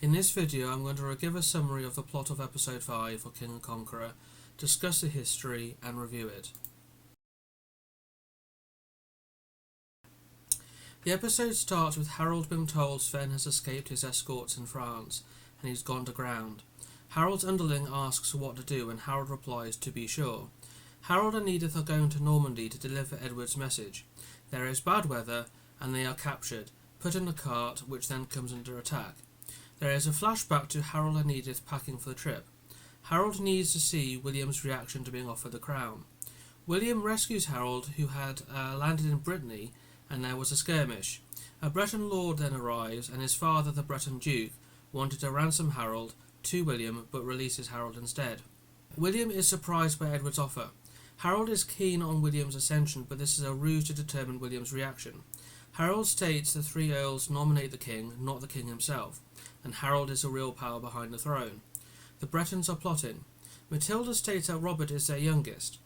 In this video I'm going to give a summary of the plot of episode 5 for King and Conqueror, discuss the history and review it. The episode starts with Harold being told Sven has escaped his escorts in France and he's gone to ground. Harold's underling asks what to do and Harold replies to be sure. Harold and Edith are going to Normandy to deliver Edward's message. There is bad weather and they are captured, put in a cart which then comes under attack. There is a flashback to Harold and Edith packing for the trip. Harold needs to see William's reaction to being offered the crown. William rescues Harold, who had landed in Brittany, and there was a skirmish. A Breton lord then arrives, and his father, the Breton duke, wanted to ransom Harold to William, but releases Harold instead. William is surprised by Edward's offer. Harold is keen on William's ascension, but this is a ruse to determine William's reaction. Harold states the three earls nominate the king, not the king himself, and Harold is the real power behind the throne. The Bretons are plotting. Matilda states that Robert is their youngest.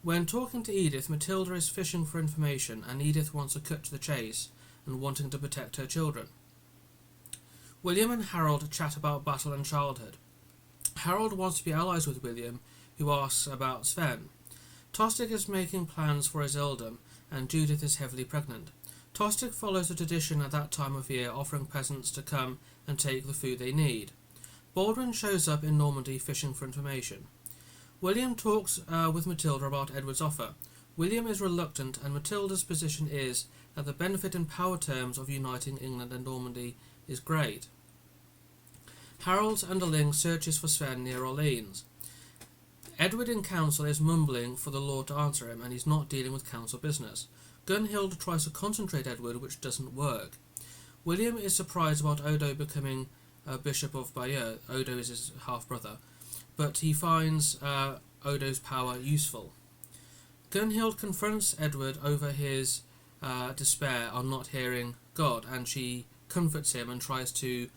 When talking to Edith, Matilda is fishing for information, and Edith wants to cut to the chase and wanting to protect her children. William and Harold chat about battle and childhood. Harold wants to be allies with William, who asks about Sven. Tostig is making plans for his earldom, and Judith is heavily pregnant. Tostig follows the tradition at that time of year, offering peasants to come and take the food they need. Baldwin shows up in Normandy fishing for information. William talks with Matilda about Edward's offer. William is reluctant, and Matilda's position is that the benefit in power terms of uniting England and Normandy is great. Harold's underling searches for Sven near Orleans. Edward in council is mumbling for the Lord to answer him, and he's not dealing with council business. Gunhild tries to concentrate Edward, which doesn't work. William is surprised about Odo becoming Bishop of Bayeux. Odo is his half-brother, but he finds Odo's power useful. Gunhild confronts Edward over his despair on not hearing God, and she comforts him and tries to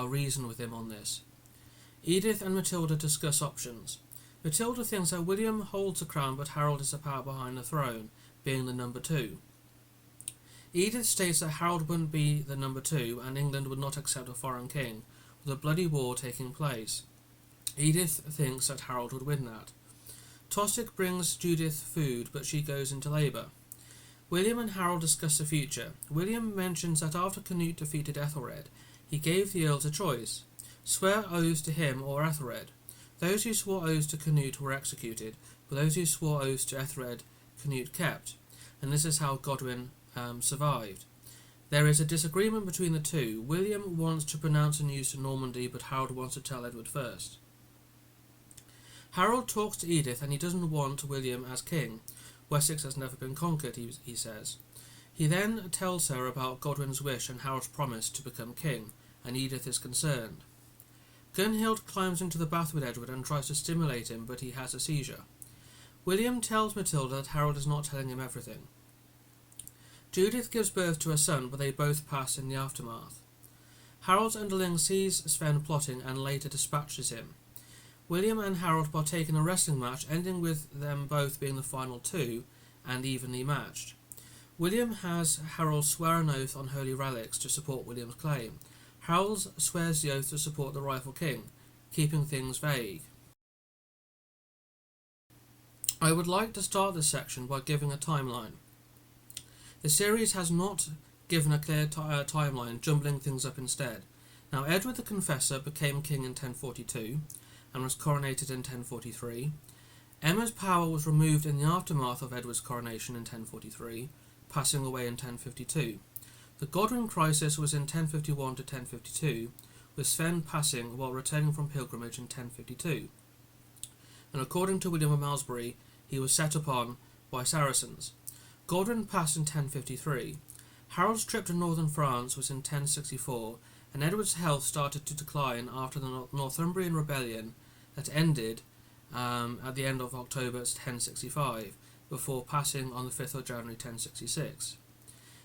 reason with him on this. Edith and Matilda discuss options. Matilda thinks that William holds the crown, but Harold is the power behind the throne, being the number 2. Edith states that Harold wouldn't be the number 2, and England would not accept a foreign king, with a bloody war taking place. Edith thinks that Harold would win that. Tostig brings Judith food, but she goes into labour. William and Harold discuss the future. William mentions that after Canute defeated Ethelred, he gave the earls a choice: swear oaths to him or Ethelred. Those who swore oaths to Canute were executed, but those who swore oaths to Ethelred, Canute kept, and this is how Godwin survived. There is a disagreement between the two. William wants to pronounce the news to Normandy, but Harold wants to tell Edward first. Harold talks to Edith, and he doesn't want William as king. Wessex has never been conquered, he says. He then tells her about Godwin's wish and Harold's promise to become king, and Edith is concerned. Gunhild climbs into the bath with Edward and tries to stimulate him, but he has a seizure. William tells Matilda that Harold is not telling him everything. Judith gives birth to a son, but they both pass in the aftermath. Harold's underling sees Sven plotting and later dispatches him. William and Harold partake in a wrestling match, ending with them both being the final 2 and evenly matched. William has Harold swear an oath on holy relics to support William's claim. Harold swears the oath to support the rightful king, keeping things vague. I would like to start this section by giving a timeline. The series has not given a clear timeline, jumbling things up instead. Now, Edward the Confessor became king in 1042 and was coronated in 1043. Emma's power was removed in the aftermath of Edward's coronation in 1043, passing away in 1052. The Godwin crisis was in 1051 to 1052, with Sven passing while returning from pilgrimage in 1052. And according to William of Malmesbury, he was set upon by Saracens. Godwin passed in 1053. Harold's trip to northern France was in 1064, and Edward's health started to decline after the Northumbrian rebellion that ended at the end of October 1065, before passing on the 5th of January 1066.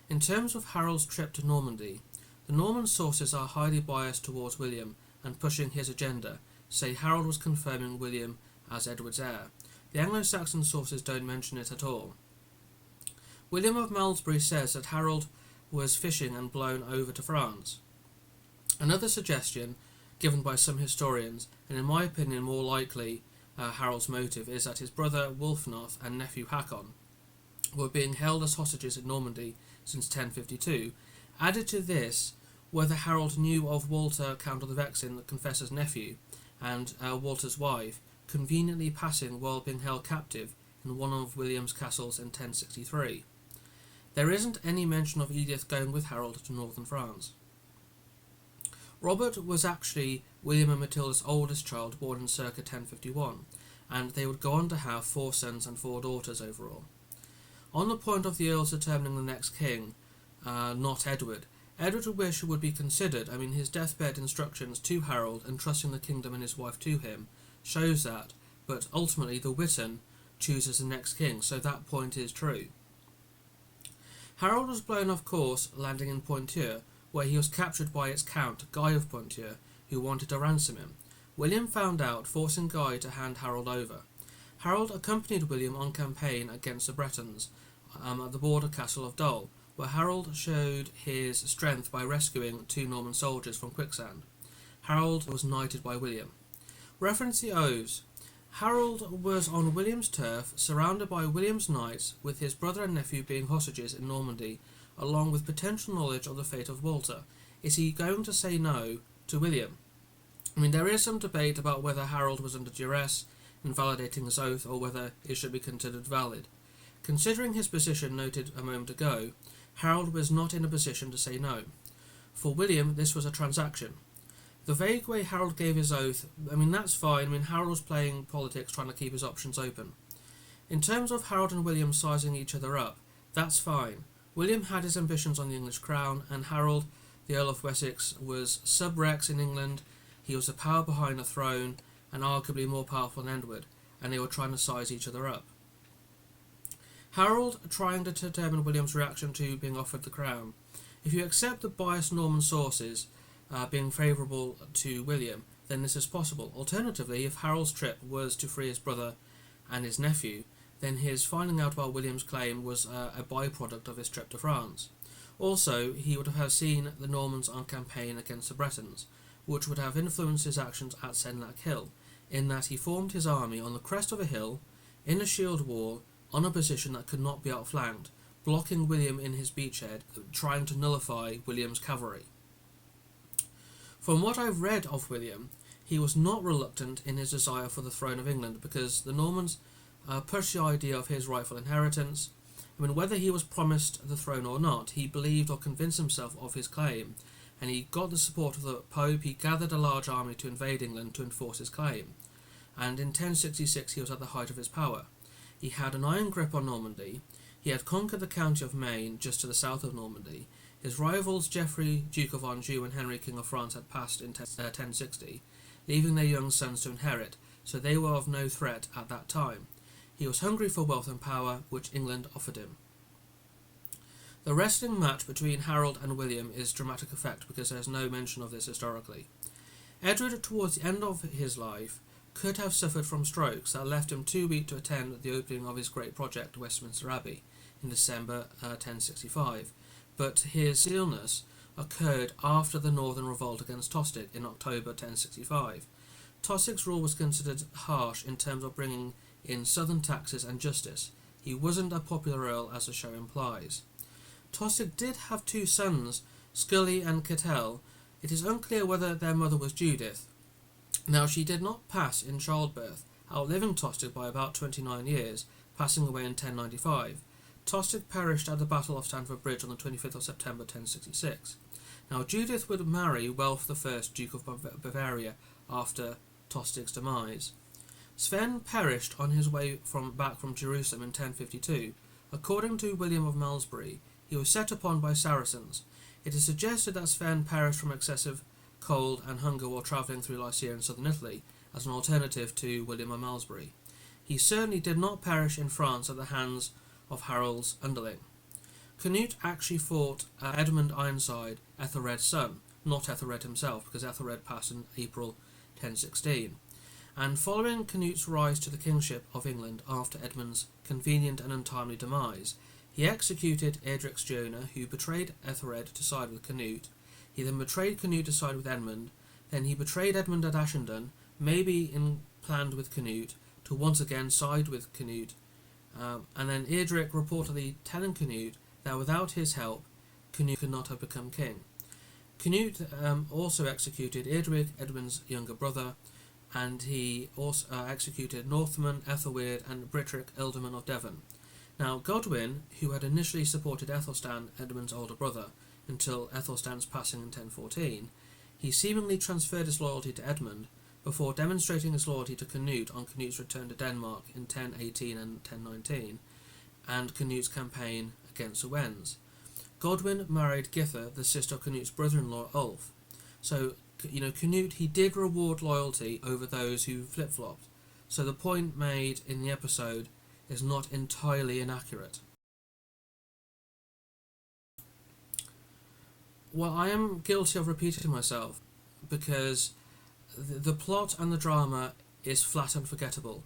In terms of Harold's trip to Normandy, the Norman sources are highly biased towards William and pushing his agenda, say Harold was confirming William as Edward's heir. The Anglo-Saxon sources don't mention it at all. William of Malmesbury says that Harold was fishing and blown over to France. Another suggestion given by some historians, and in my opinion more likely Harold's motive, is that his brother Wulfnoth and nephew Hakon were being held as hostages in Normandy since 1052. Added to this, whether Harold knew of Walter, Count of the Vexin, the Confessor's nephew, and Walter's wife, conveniently passing while being held captive in one of William's castles in 1063. There isn't any mention of Edith going with Harold to northern France. Robert was actually William and Matilda's oldest child, born in circa 1051, and they would go on to have 4 sons and 4 daughters overall. On the point of the Earls determining the next king, not Edward, Edward's wish would be considered. His deathbed instructions to Harold, entrusting the kingdom and his wife to him, shows that, but ultimately the Witan chooses the next king, so that point is true. Harold was blown off course, landing in Poitiers, where he was captured by its count, Guy of Poitiers, who wanted to ransom him. William found out, forcing Guy to hand Harold over. Harold accompanied William on campaign against the Bretons at the border castle of Dole, where Harold showed his strength by rescuing 2 Norman soldiers from quicksand. Harold was knighted by William. Reference the Oaths. Harold was on William's turf, surrounded by William's knights, with his brother and nephew being hostages in Normandy, along with potential knowledge of the fate of Walter. Is he going to say no to William? There is some debate about whether Harold was under duress, invalidating his oath, or whether it should be considered valid. Considering his position noted a moment ago, Harold was not in a position to say no. For William, this was a transaction. The vague way Harold gave his oath, that's fine. Harold was playing politics, trying to keep his options open. In terms of Harold and William sizing each other up, that's fine. William had his ambitions on the English crown, and Harold, the Earl of Wessex, was sub-rex in England. He was the power behind the throne, and arguably more powerful than Edward, and they were trying to size each other up. Harold trying to determine William's reaction to being offered the crown. If you accept the biased Norman sources being favourable to William, then this is possible. Alternatively, if Harold's trip was to free his brother and his nephew, then his finding out about William's claim was a byproduct of his trip to France. Also, he would have seen the Normans on campaign against the Bretons, which would have influenced his actions at Senlac Hill, in that he formed his army on the crest of a hill, in a shield wall, on a position that could not be outflanked, blocking William in his beachhead, trying to nullify William's cavalry. From what I've read of William, he was not reluctant in his desire for the throne of England, because the Normans pushed the idea of his rightful inheritance. Whether he was promised the throne or not, he believed or convinced himself of his claim, and he got the support of the Pope. He gathered a large army to invade England to enforce his claim, and in 1066 he was at the height of his power. He had an iron grip on Normandy. He had conquered the county of Maine, just to the south of Normandy. His rivals Geoffrey, Duke of Anjou, and Henry, King of France, had passed in 1060, leaving their young sons to inherit, so they were of no threat at that time. He was hungry for wealth and power, which England offered him. The wrestling match between Harold and William is dramatic effect, because there is no mention of this historically. Edward, towards the end of his life, could have suffered from strokes that left him too weak to attend the opening of his great project, Westminster Abbey, in December 1065, but his illness occurred after the northern revolt against Tostig in October 1065. Tostig's rule was considered harsh in terms of bringing in southern taxes and justice. He wasn't a popular earl, as the show implies. Tostig did have 2 sons, Scully and Kettel. It is unclear whether their mother was Judith. Now, she did not pass in childbirth, outliving Tostig by about 29 years, passing away in 1095. Tostig perished at the Battle of Stamford Bridge on the 25th of September 1066. Now, Judith would marry Welf I, Duke of Bavaria, after Tostig's demise. Sven perished on his way back from Jerusalem in 1052. According to William of Malmesbury, he was set upon by Saracens. It is suggested that Sven perished from excessive cold and hunger while travelling through Lycia and southern Italy, as an alternative to William of Malmesbury. He certainly did not perish in France at the hands of Harold's underling. Canute actually fought Edmund Ironside, Ethelred's son, not Ethelred himself, because Ethelred passed in April 1016. And following Canute's rise to the kingship of England after Edmund's convenient and untimely demise, he executed Eadric's Jonah, who betrayed Ethelred to side with Canute. He then betrayed Canute to side with Edmund. Then he betrayed Edmund at Ashendon, maybe planned with Canute, to once again side with Canute. And then Eadric reportedly telling Canute that without his help, Canute could not have become king. Canute also executed Eadric, Edmund's younger brother, and he also executed Northman, Ethelweard, and Britric, Ealdorman of Devon. Now, Godwin, who had initially supported Ethelstan, Edmund's older brother, until Ethelstan's passing in 1014, he seemingly transferred his loyalty to Edmund before demonstrating his loyalty to Canute on Canute's return to Denmark in 1018 and 1019, and Canute's campaign against the Wends. Godwin married Githa, the sister of Canute's brother-in-law Ulf. So, Canute, he did reward loyalty over those who flip-flopped. So the point made in the episode is not entirely inaccurate. Well, I am guilty of repeating myself, because the plot and the drama is flat unforgettable.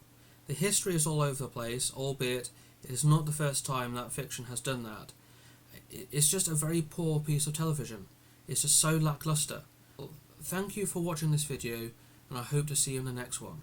The history is all over the place, albeit it is not the first time that fiction has done that. It's just a very poor piece of television. It's just so lackluster. Thank you for watching this video, and I hope to see you in the next one.